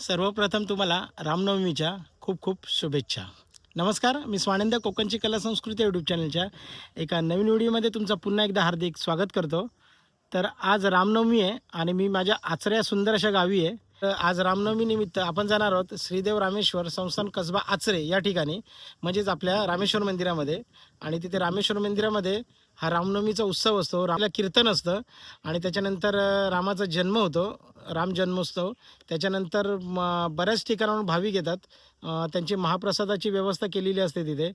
सर्वप्रथम तुम्हाला रामनवमीच्या खूप खूप शुभेच्छा. नमस्कार, मी स्वानंद कोकणची कला संस्कृती यूट्यूब चॅनलच्या एका नवीन व्हिडिओमध्ये तुमचं पुन्हा एकदा हार्दिक स्वागत करतो. तर आज रामनवमी आहे आणि मी माझ्या आचऱ्या सुंदर अशा गावी आहे. तर आज रामनवमी निमित्त आपण जाणार आहोत श्रीदेव रामेश्वर संस्थान कसबा आचरे या ठिकाणी, म्हणजेच आपल्या रामेश्वर मंदिरामध्ये. आणि तिथे रामेश्वर मंदिरामध्ये हा रामनवमीचा उत्सव असतो, रामला कीर्तन असतं आणि त्याच्यानंतर रामाचा जन्म होतो, राम जन्मोत्सव. त्याच्यानंतर बऱ्याच ठिकाणाहून भाविक येतात, त्यांची महाप्रसादाची व्यवस्था केलेली असते तिथे.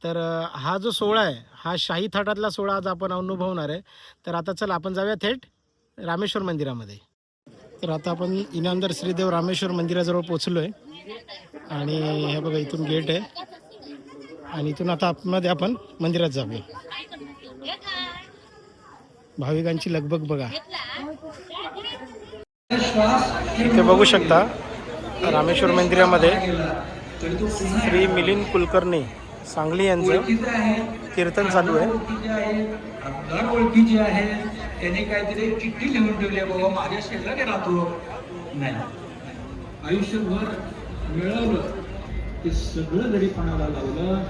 तर हा जो सोहळा आहे हा शाही थाटातला सोहळा आज आपण अनुभवणार आहे. तर आता चला आपण जाऊया थेट रामेश्वर मंदिरामध्ये. तर आता आपण इनामदार श्रीदेव रामेश्वर मंदिराजवळ पोचलो आहे आणि हे बघा इथून गेट आहे आणि इथून आता आतमध्ये आपण मंदिरात जाऊया. भाविकांची लगबग बघा. इथे बघू शकता रामेश्वर मंदिरामध्ये श्री मिलिंद कुलकर्णी सांगली यांचं कीर्तन चालू आहे. ओळखीची आहे, त्याने काहीतरी चिठ्ठी लिहून ठेवली आहे, बाबा माझ्या शेजारी राहतो. नाही, आयुष्यभर मिळवलं ते सगळं जरी पणाला लावलं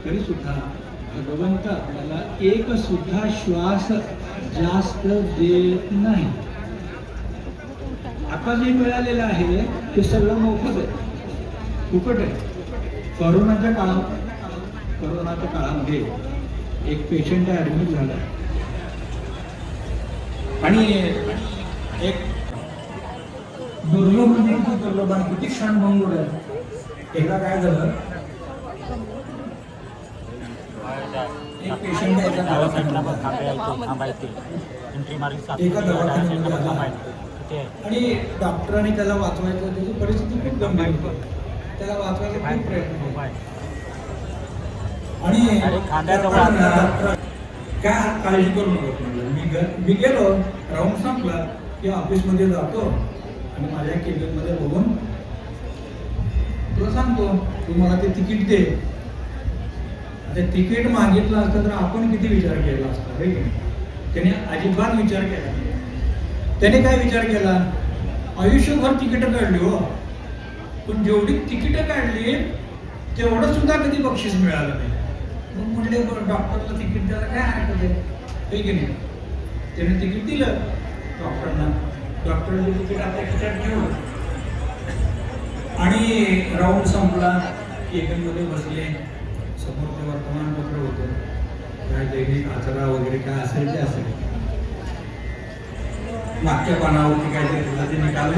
तरी सुद्धा भगवंत आपल्याला एक सुद्धा श्वास जास्त देत नाही. आता जे मिळालेलं आहे ते सगळं मोफत आहे, फुकट आहे. कोरोनाच्या काळामध्ये एक पेशंट ॲडमिट झाला आणि एक दुर्लभ म्हणजे किती दुर्लभ आणि किती क्षण भंगूर आहे. एकदा काय झालं, एक पेशंट एका दवाखान्यामध्ये आणि डॉक्टरांनी त्याला वाचवायचं, त्याची परिस्थिती खूप गंभीर होती, त्याला वाचवायचा खूप प्रयत्न केला आणि काय काळजी करू नको. मी गेलो, राहून संपला की ऑफिसमध्ये जातो आणि माझ्या केबिनमध्ये बघून तुला सांगतो, तू मला ते तिकीट दे. आता तिकीट मागितलं असतं तर आपण किती विचार केला असता. त्याने अजिबात विचार केला. त्याने काय विचार केला, आयुष्यभर तिकीटं काढली हो, पण जेवढी तिकीटं काढली तेवढं सुद्धा कधी बक्षीस मिळालं नाही. मग म्हटले डॉक्टरला तिकीट द्यायला काय हरकत आहे की नाही. त्याने तिकीट दिलं डॉक्टरना. डॉक्टरने तिकीट आपल्या खिशात ठेवलं आणि राऊंड संपला. केबिनमध्ये बसले, समोर ते वर्तमानपत्र होतं, काय दैनिक आचरा वगैरे काय असेल ते असेल. मागच्या पानावरती काय ते निकाल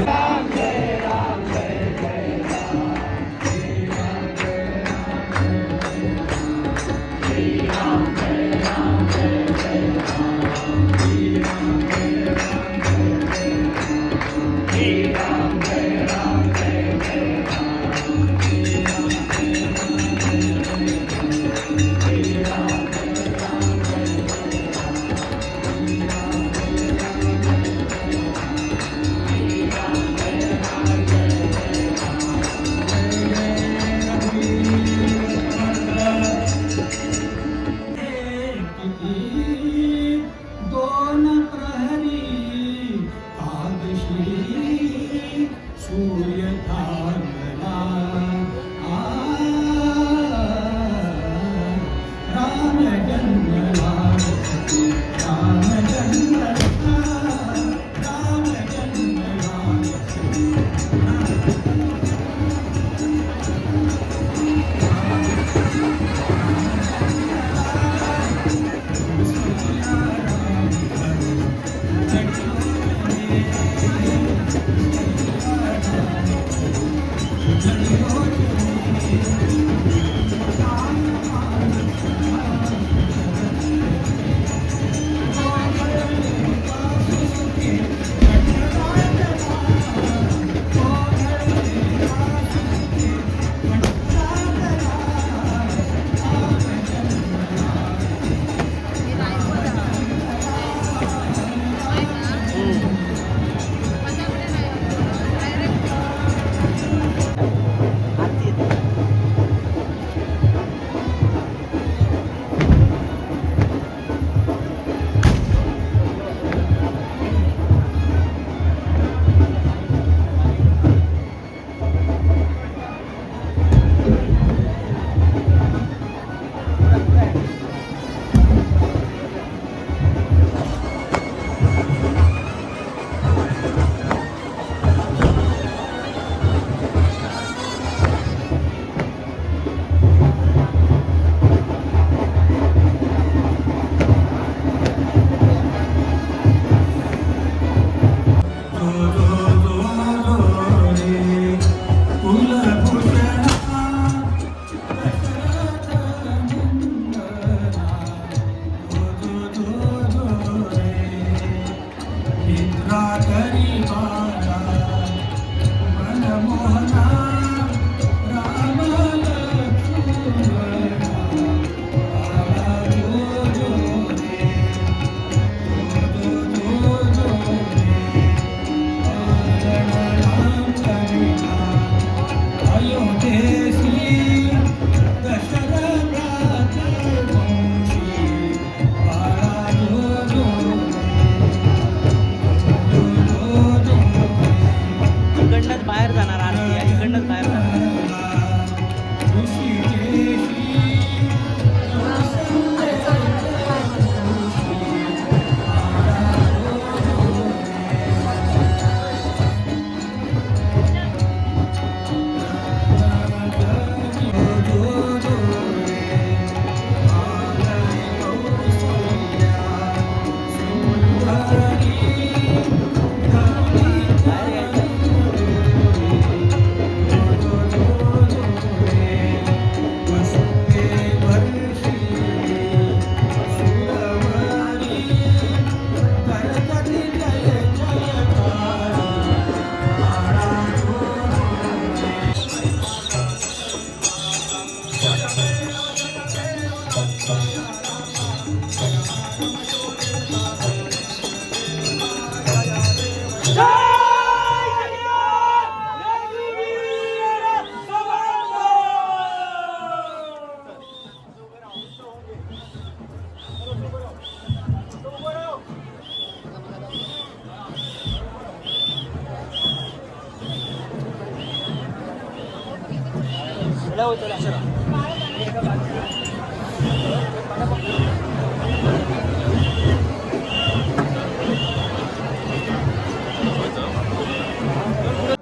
इकडनंच बाहेर जाणार आरती आहे, इकडनंच बाहेर जाणार.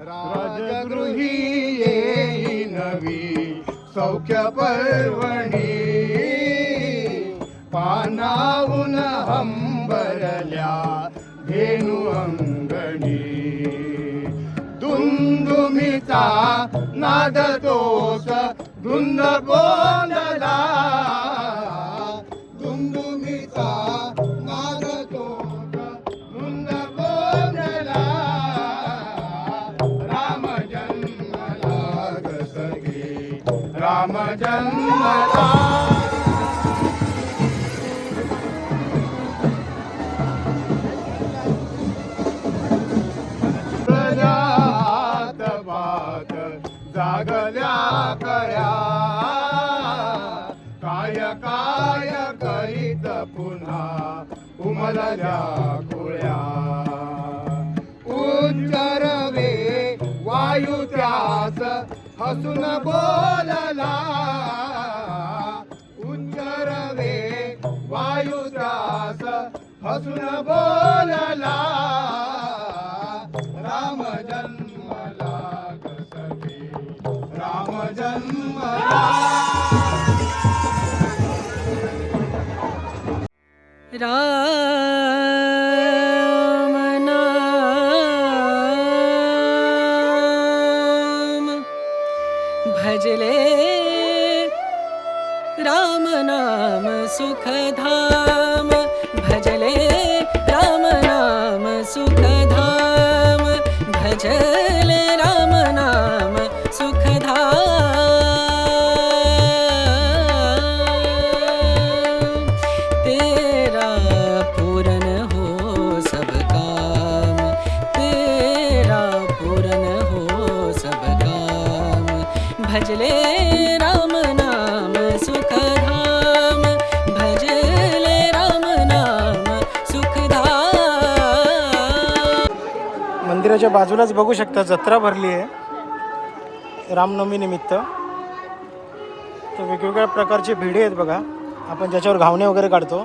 राजगृही येई नवी सौख्य पर्वणी पानावून हंबरल्या धेनु अंगणी दुंदुमीचा नाद तोच धुंद गोंधला दुंदुमीचा नाद तोच धुंद गोंधला राम जन्मला ग सखे राम जन्मला प्रजात बात जागल्या कया काय काय करीत पुन्हा उमलल्या कुळ्या उच्चरवे वायू त्रास हसून बोलला उच्चरवे वायू त्रास हसून बोलला राम जन्मला ग सखे राम जन्मला राम नाम भजले राम नाम सुखधाम भजले राम नाम सुखधाम भजले राम नाम सुखधाम तेरा पूरन हो सब काम तेरा पूरन हो सब काम भजले राम नाम सुखधाम भजले राम नाम सुखधाम. मंदिराच्या बाजूलाच बघू शकता जत्रा भरली आहे रामनवमी निमित्त. तर वेगवेगळ्या प्रकारचे भिडे आहेत बघा, आपण ज्याच्यावर घावणे वगैरे काढतो.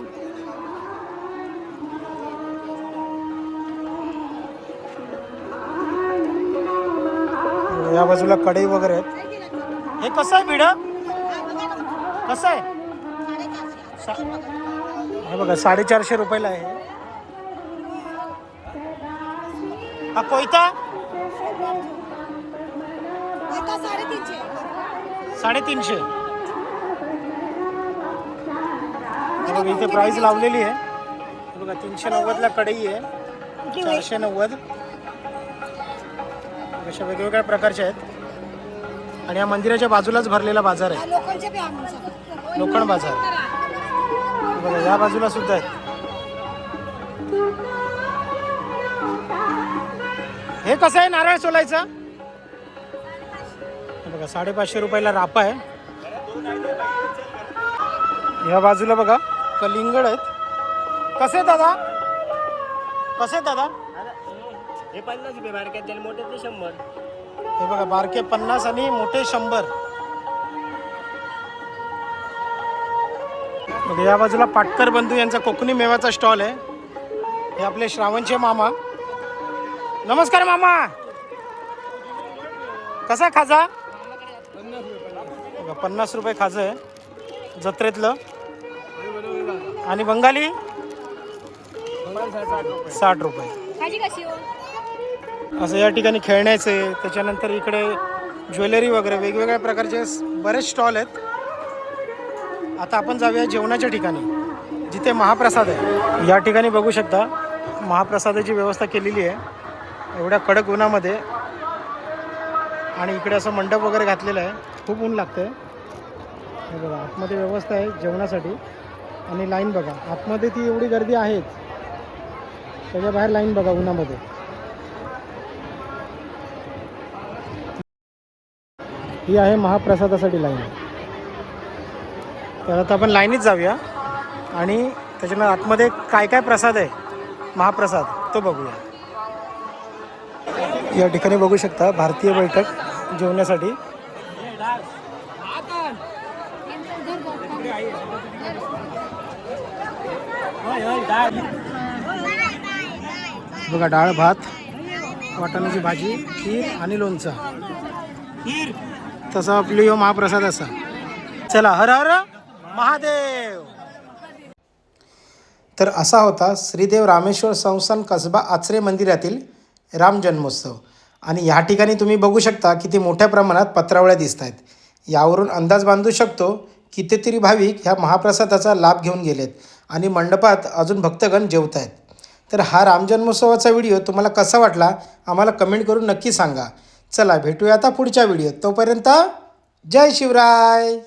या बाजूला कढई वगैरे आहेत. हे कसं आहे भिड, कसं आहे? हे बघा 450 रुपयाला आहे. हा कोयता 350. हे बघा इथे प्राइस लावलेली आहे. हे बघा 390 ला कढई आहे, 490. अशा वेगवेगळ्या प्रकारच्या आहेत आणि या मंदिराच्या बाजूलाच भरलेला बाजार आहे, लोखंड बाजार. हे बघा या बाजूला सुद्धा आहेत. हे कसं आहे नारळ सोलायचं? हे बघा 550 रुपयाला रापा आहे. या बाजूला बघा कलिंगड आहेत. कसे दादा? कसे दादा? हे 50 रुपये बारक्यात त्याला मोठे ते 100. हे बघा बारके 50 आणि मोठे 100. बघा या बाजूला पाटकर बंधू यांचा कोकणी मेवाचा स्टॉल आहे. हे आपले श्रावणचे मामा. नमस्कार मामा. कसा खाजा? 50 रुपये खाजं आहे जत्रेतलं. आणि बंगाली 60 रुपये. असं या ठिकाणी खेळण्याचे, त्याच्यानंतर इकडे ज्वेलरी वगैरे वेगवेगळ्या प्रकारचे बरेच स्टॉल आहेत. आता आपण जाऊया जेवणाच्या ठिकाणी जिथे महाप्रसाद आहे. या ठिकाणी बघू शकता महाप्रसादाची व्यवस्था केलेली आहे एवढ्या कडक उन्हामध्ये. आणि इकडे असं मंडप वगैरे घातलेलं आहे. खूप ऊन लागतं आहे. हे बघा आतमध्ये व्यवस्था आहे जेवणासाठी. आणि लाईन बघा आतमध्ये ती एवढी गर्दी आहेच, त्याच्या बाहेर लाईन बघा उन्हामध्ये. ही आहे महाप्रसादासाठी लाईन. तर आता आपण लाईनीत जाऊया आणि त्याच्यानंतर आतमध्ये काय काय प्रसाद आहे महाप्रसाद तो बघूया. या ठिकाणी बघू शकता भारतीय बैठक जेवण्यासाठी. बघा डाळ भात, वाटाण्याची भाजी, खीर आणि लोणचं. तसा आपली हो महाप्रसाद असा. चला हर हर महादेव. तर असा होता श्रीदेव रामेश्वर संस्थान कसबा आचरे मंदिरातील राम जन्मोत्सव. आणि ह्या ठिकाणी तुम्ही बघू शकता किती मोठ्या प्रमाणात पत्रावळ्या दिसत आहेत. यावरून अंदाज बांधू शकतो कितीतरी भाविक ह्या महाप्रसादाचा लाभ घेऊन गेलेत आणि मंडपात अजून भक्तगण जेवत आहेत. तर हा राम जन्मोत्सवाचा व्हिडिओ तुम्हाला कसा वाटला आम्हाला कमेंट करून नक्की सांगा. चला भेटूया आता पुढच्या व्हिडिओत. तोपर्यंत जय शिवराय.